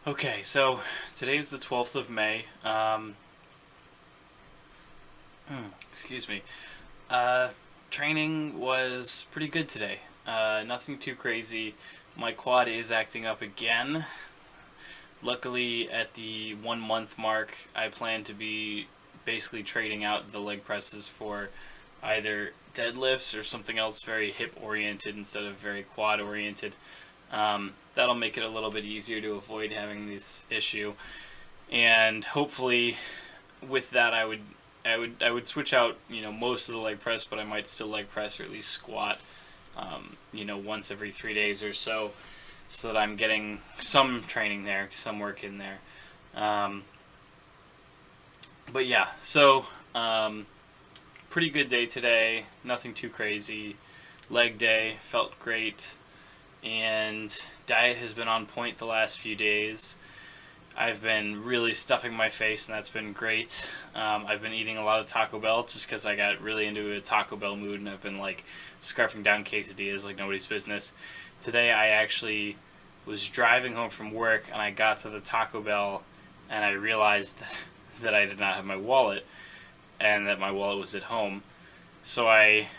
Okay, so today's the 12th of May. Excuse me. Uh, Training was pretty good today. Nothing too crazy. My quad is acting up again. Luckily, at the 1 month mark, I plan to be basically trading out the leg presses for either deadlifts or something else very hip oriented instead of very quad oriented. That'll make it a little bit easier to avoid having this issue, and hopefully, with that, I would switch out most of the leg press, but I might still leg press or at least squat, once every 3 days or so, so that I'm getting some training there, some work in there. Um, but yeah, so pretty good day today. Nothing too crazy. Leg day felt great, and diet has been on point the last few days. I've been really stuffing my face, and that's been great. I've been eating a lot of Taco Bell just because I got really into a Taco Bell mood, and I've been like scarfing down quesadillas like nobody's business. Today, I actually was driving home from work, and I got to the Taco Bell, and I realized that I did not have my wallet, and that my wallet was at home. So I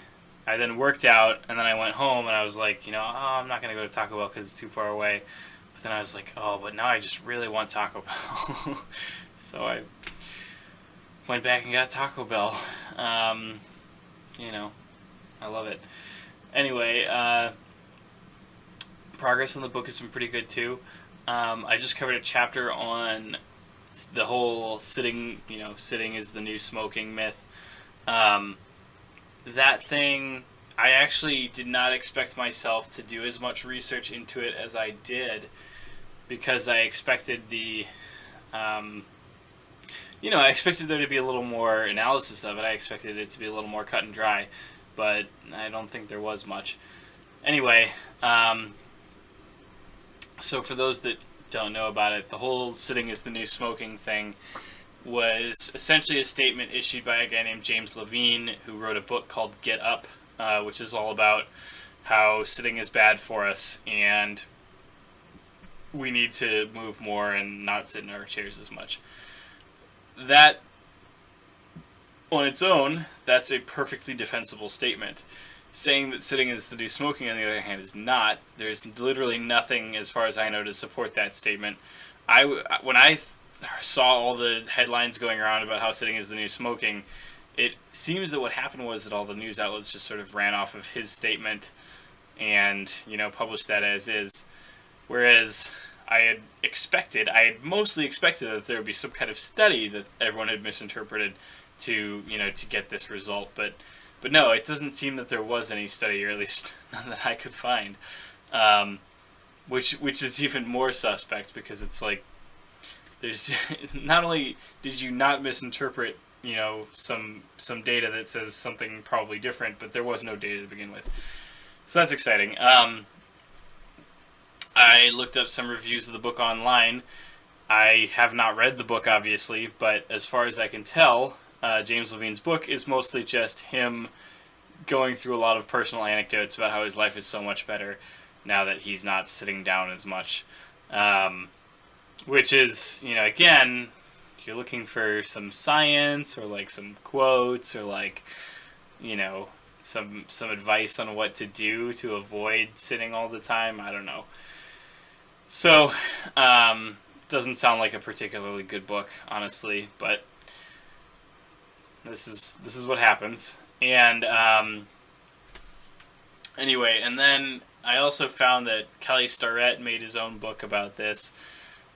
then worked out, and then I went home, and I was like, I'm not gonna go to Taco Bell because it's too far away. But then I was like, oh, but now I just really want Taco Bell. So I went back and got Taco Bell. You know, I love it. Anyway, progress on the book has been pretty good too. I just covered a chapter on the whole sitting is the new smoking myth. That thing, I actually did not expect myself to do as much research into it as I did, because I expected I expected there to be a little more analysis of it. I expected it to be a little more cut and dry, but I don't think there was much. Anyway, so for those that don't know about it, the whole sitting is the new smoking thing was essentially a statement issued by a guy named James Levine, who wrote a book called Get Up, which is all about how sitting is bad for us and we need to move more and not sit in our chairs as much. That, on its own, that's a perfectly defensible statement. Saying that sitting is the new smoking, on the other hand, is not. There's literally nothing, as far as I know, to support that statement. When I saw all the headlines going around about how sitting is the new smoking, it seems that what happened was that all the news outlets just sort of ran off of his statement and, published that as is. Whereas I had mostly expected that there would be some kind of study that everyone had misinterpreted to get this result. But no, it doesn't seem that there was any study, or at least none that I could find. Which is even more suspect, because it's like, there's not only did you not misinterpret some data that says something probably different, but there was no data to begin with. So that's exciting. I looked up some reviews of the book online. I have not read the book, obviously, but as far as I can tell, James Levine's book is mostly just him going through a lot of personal anecdotes about how his life is so much better now that he's not sitting down as much. Which is, again, if you're looking for some science or like some quotes or like, some advice on what to do to avoid sitting all the time, I don't know. So, doesn't sound like a particularly good book, honestly, but this is what happens. And anyway, and then I also found that Kelly Starrett made his own book about this.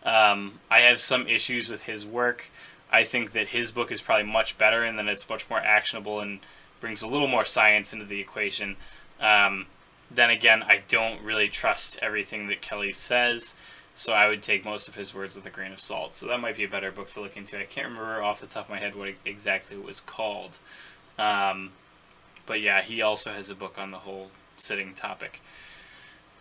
I have some issues with his work. I think that his book is probably much better, and then it's much more actionable and brings a little more science into the equation. Then again, I don't really trust everything that Kelly says, so I would take most of his words with a grain of salt. So that might be a better book to look into. I can't remember off the top of my head what exactly it was called. But yeah, he also has a book on the whole sitting topic.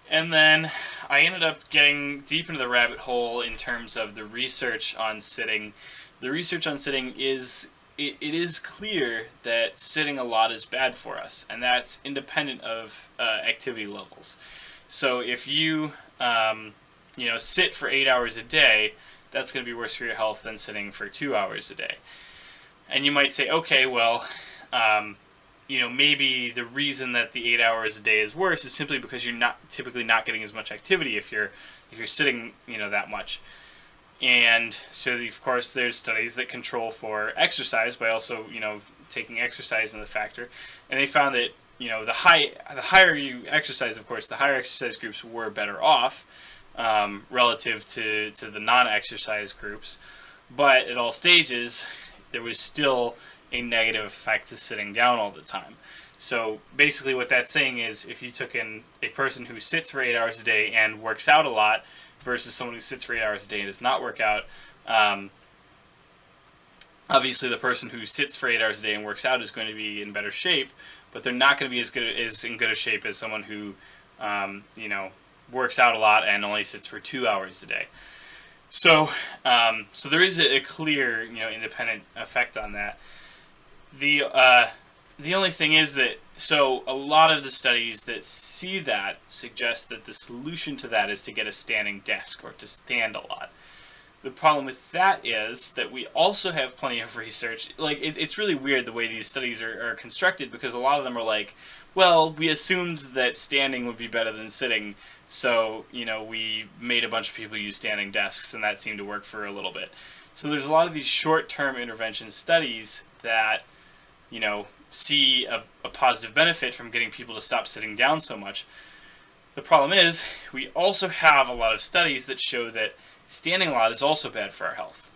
And then I ended up getting deep into the rabbit hole in terms of the research on sitting. The research on sitting is it is clear that sitting a lot is bad for us, and that's independent of activity levels. So if you sit for 8 hours a day, that's going to be worse for your health than sitting for 2 hours a day. And you might say, okay, well, maybe the reason that the 8 hours a day is worse is simply because you're not typically not getting as much activity if you're sitting, that much. And so, of course, there's studies that control for exercise by also, taking exercise into the factor. And they found that, the higher you exercise, of course, the higher exercise groups were better off relative to the non-exercise groups. But at all stages, there was still a negative effect to sitting down all the time. So basically what that's saying is if you took in a person who sits for 8 hours a day and works out a lot versus someone who sits for 8 hours a day and does not work out, obviously the person who sits for 8 hours a day and works out is going to be in better shape, but they're not going to be as in good a shape as someone who works out a lot and only sits for 2 hours a day. So there is a clear independent effect on that. The only thing is that, so a lot of the studies that see that suggest that the solution to that is to get a standing desk or to stand a lot. The problem with that is that we also have plenty of research. Like, it's really weird the way these studies are constructed, because a lot of them are like, well, we assumed that standing would be better than sitting, so, we made a bunch of people use standing desks, and that seemed to work for a little bit. So there's a lot of these short-term intervention studies that, see a positive benefit from getting people to stop sitting down so much. The problem is, we also have a lot of studies that show that standing a lot is also bad for our health.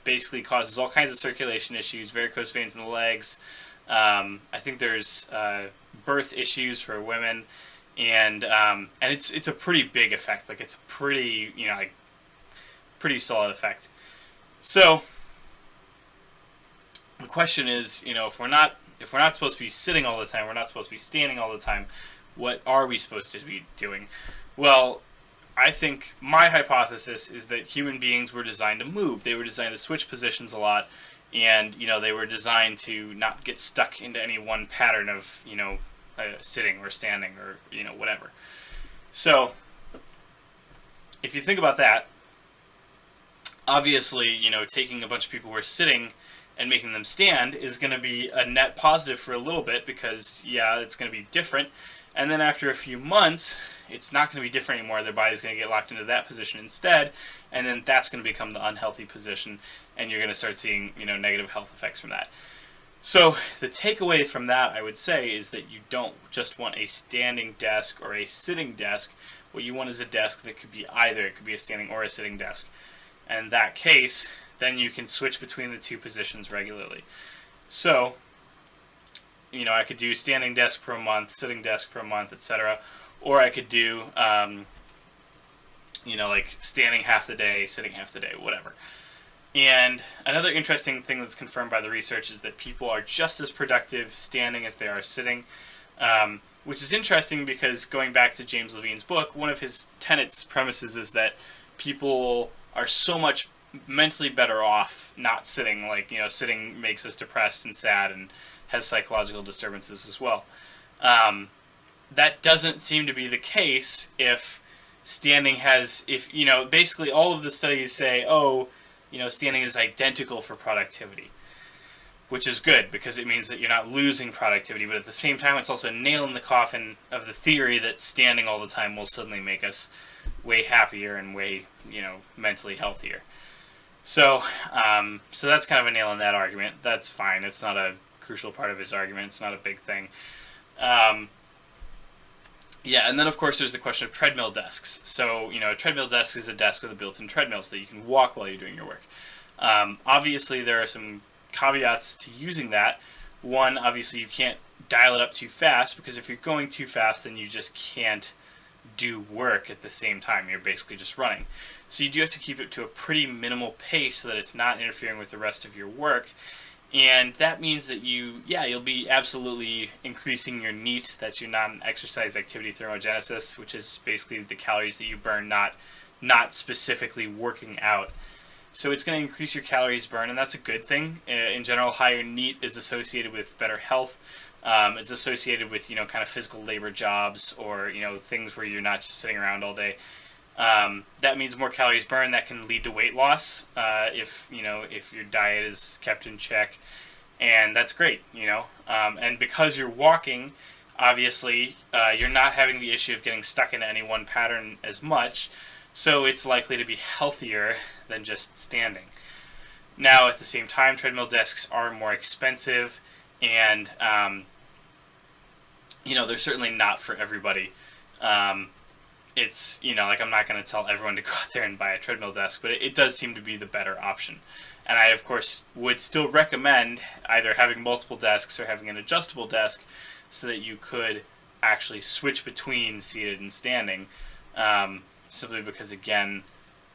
Basically causes all kinds of circulation issues, varicose veins in the legs. I think there's birth issues for women, and it's a pretty big effect. Like, it's a pretty pretty solid effect. So the question is, if we're not supposed to be sitting all the time, we're not supposed to be standing all the time, what are we supposed to be doing? Well, I think my hypothesis is that human beings were designed to move. They were designed to switch positions a lot, and they were designed to not get stuck into any one pattern of sitting or standing or whatever. So if you think about that, obviously taking a bunch of people who are sitting and making them stand is going to be a net positive for a little bit, because it's going to be different. And then after a few months, it's not going to be different anymore. Their body's going to get locked into that position instead, and then that's going to become the unhealthy position, and you're going to start seeing negative health effects from that. So the takeaway from that, I would say, is that you don't just want a standing desk or a sitting desk. What you want is a desk that could be either. It could be a standing or a sitting desk. And in that case, then you can switch between the two positions regularly. So, I could do standing desk for a month, sitting desk for a month, etc. Or I could do, like standing half the day, sitting half the day, whatever. And another interesting thing that's confirmed by the research is that people are just as productive standing as they are sitting, which is interesting because, going back to James Levine's book, one of his premises is that people are so much mentally better off not sitting. Like, sitting makes us depressed and sad and has psychological disturbances as well. That doesn't seem to be the case if standing has, basically all of the studies say, standing is identical for productivity, which is good because it means that you're not losing productivity, but at the same time it's also a nail in the coffin of the theory that standing all the time will suddenly make us way happier and way, mentally healthier. So that's kind of a nail in that argument. That's fine. It's not a crucial part of his argument. It's not a big thing. And then of course there's the question of treadmill desks. So, a treadmill desk is a desk with a built-in treadmill so that you can walk while you're doing your work. Obviously there are some caveats to using that. One, obviously you can't dial it up too fast, because if you're going too fast then you just can't do work at the same time. You're basically just running. So you do have to keep it to a pretty minimal pace so that it's not interfering with the rest of your work. And that means that you'll be absolutely increasing your NEAT. That's your non-exercise activity thermogenesis, which is basically the calories that you burn, not specifically working out. So it's going to increase your calories burned, and that's a good thing. In general, higher NEAT is associated with better health. It's associated with, kind of physical labor jobs or, things where you're not just sitting around all day. That means more calories burned. That can lead to weight loss if your diet is kept in check, and that's great. And because you're walking, obviously you're not having the issue of getting stuck into any one pattern as much, so it's likely to be healthier than just standing. Now, at the same time, treadmill desks are more expensive, and they're certainly not for everybody. It's, like, I'm not going to tell everyone to go out there and buy a treadmill desk, but it does seem to be the better option. And I, of course, would still recommend either having multiple desks or having an adjustable desk so that you could actually switch between seated and standing, simply because, again,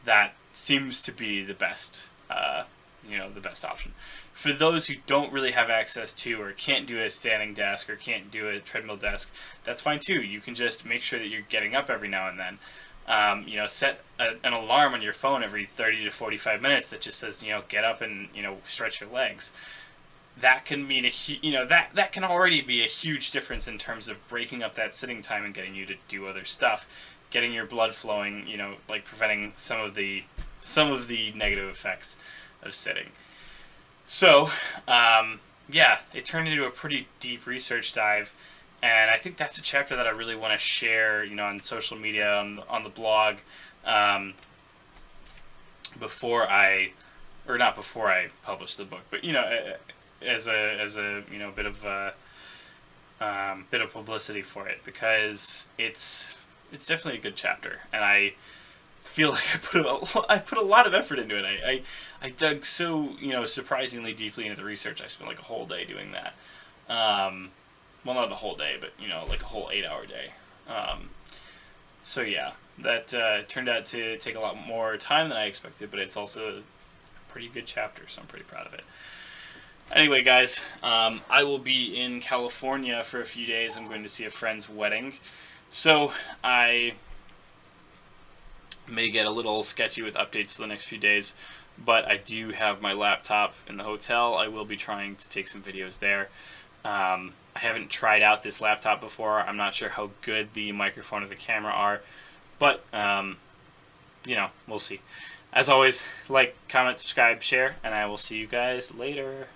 that seems to be the best, the best option. For those who don't really have access to or can't do a standing desk or can't do a treadmill desk, that's fine too. You can just make sure that you're getting up every now and then. Set an alarm on your phone every 30 to 45 minutes that just says, get up and, stretch your legs. That can mean that can already be a huge difference in terms of breaking up that sitting time and getting you to do other stuff, getting your blood flowing, like preventing some of the negative effects of sitting. So, it turned into a pretty deep research dive, and I think that's a chapter that I really want to share, on social media, on the blog, not before I publish the book, but as a bit of publicity for it, because it's definitely a good chapter, and I feel like I put a lot of effort into it. I dug so surprisingly deeply into the research. I spent like a whole day doing that. Well, not the whole day, but like a whole 8-hour day. So yeah, that turned out to take a lot more time than I expected, but it's also a pretty good chapter, so I'm pretty proud of it. Anyway, guys, I will be in California for a few days. I'm going to see a friend's wedding, so I may get a little sketchy with updates for the next few days, but I do have my laptop in the hotel. I will be trying to take some videos there. I haven't tried out this laptop before. I'm not sure how good the microphone or the camera are, but we'll see. As always, like, comment, subscribe, share, and I will see you guys later.